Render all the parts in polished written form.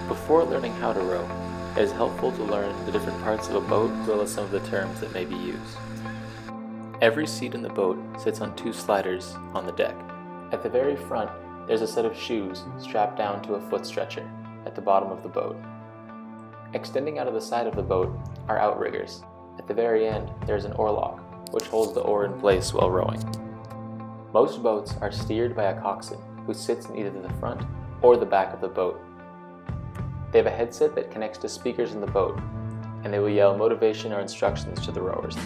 Before learning how to row, it is helpful to learn the different parts of a boat as well as some of the terms that may be used. Every seat in the boat sits on two sliders on the deck. At the very front, there's a set of shoes strapped down to a foot stretcher at the bottom of the boat. Extending out of the side of the boat are outriggers. At the very end, there's an oarlock, which holds the oar in place while rowing. Most boats are steered by a coxswain, who sits in either the front or the back of the boat. They have a headset that connects to speakers in the boat, and they will yell motivation or instructions to the rowers.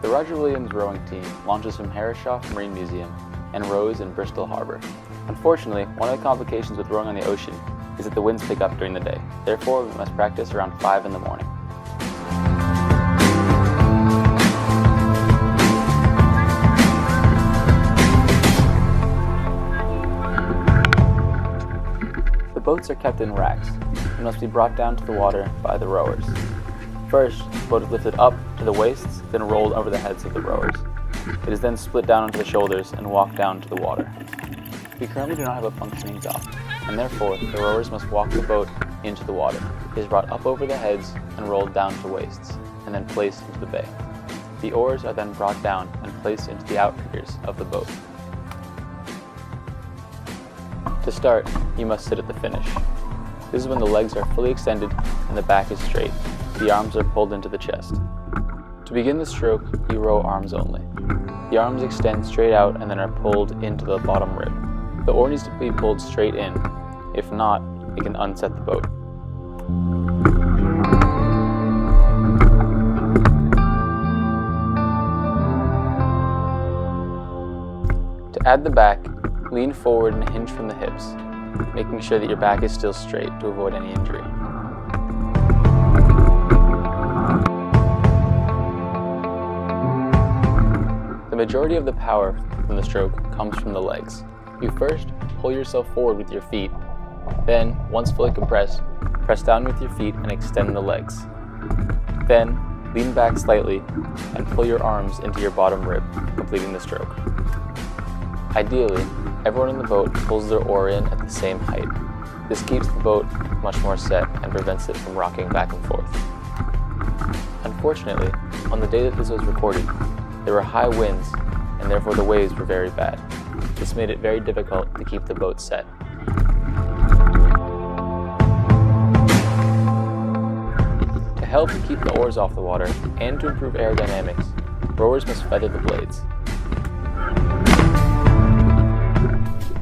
The Roger Williams rowing team launches from Herreshoff Marine Museum and rows in Bristol Harbor. Unfortunately, one of the complications with rowing on the ocean is that the winds pick up during the day. Therefore, we must practice around 5 in the morning. The boats are kept in racks and must be brought down to the water by the rowers. First, the boat is lifted up to the waists, then rolled over the heads of the rowers. It is then split down onto the shoulders and walked down to the water. We currently do not have a functioning dock, and therefore the rowers must walk the boat into the water. It is brought up over the heads and rolled down to waists, and then placed into the bay. The oars are then brought down and placed into the outriggers of the boat. To start, you must sit at the finish. This is when the legs are fully extended and the back is straight. The arms are pulled into the chest. To begin the stroke, you row arms only. The arms extend straight out and then are pulled into the bottom rib. The oar needs to be pulled straight in. If not, it can unset the boat. To add the back, lean forward and hinge from the hips, making sure that your back is still straight to avoid any injury. The majority of the power from the stroke comes from the legs. You first pull yourself forward with your feet, then, once fully compressed, press down with your feet and extend the legs. Then, lean back slightly and pull your arms into your bottom rib, completing the stroke. Ideally, everyone in the boat pulls their oar in at the same height. This keeps the boat much more set and prevents it from rocking back and forth. Unfortunately, on the day that this was recorded, there were high winds and therefore the waves were very bad. This made it very difficult to keep the boat set. To help keep the oars off the water and to improve aerodynamics, rowers must feather the blades.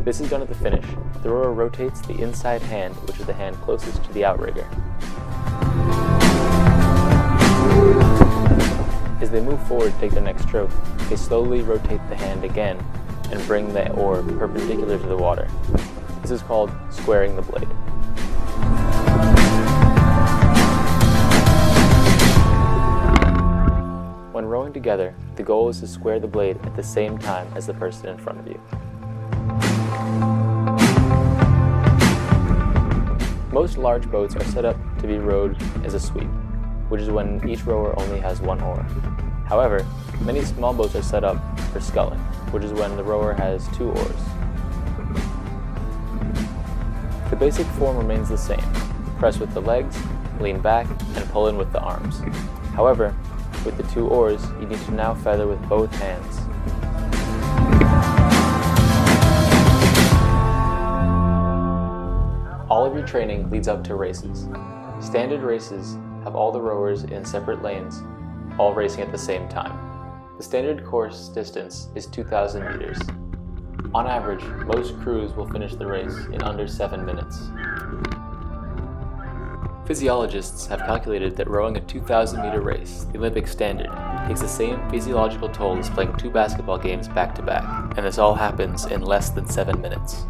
This is done at the finish. The rower rotates the inside hand, which is the hand closest to the outrigger. As they move forward to take their next stroke, they slowly rotate the hand again and bring the oar perpendicular to the water. This is called squaring the blade. When rowing together, the goal is to square the blade at the same time as the person in front of you. Most large boats are set up to be rowed as a sweep, which is when each rower only has one oar. However, many small boats are set up for sculling, which is when the rower has 2 oars. The basic form remains the same. Press with the legs, lean back, and pull in with the arms. However, with the 2 oars, you need to now feather with both hands. All of your training leads up to races. Standard races have all the rowers in separate lanes, all racing at the same time. The standard course distance is 2,000 meters. On average, most crews will finish the race in under 7 minutes. Physiologists have calculated that rowing a 2,000-meter race, the Olympic standard, takes the same physiological toll as playing 2 basketball games back to back, and this all happens in less than 7 minutes.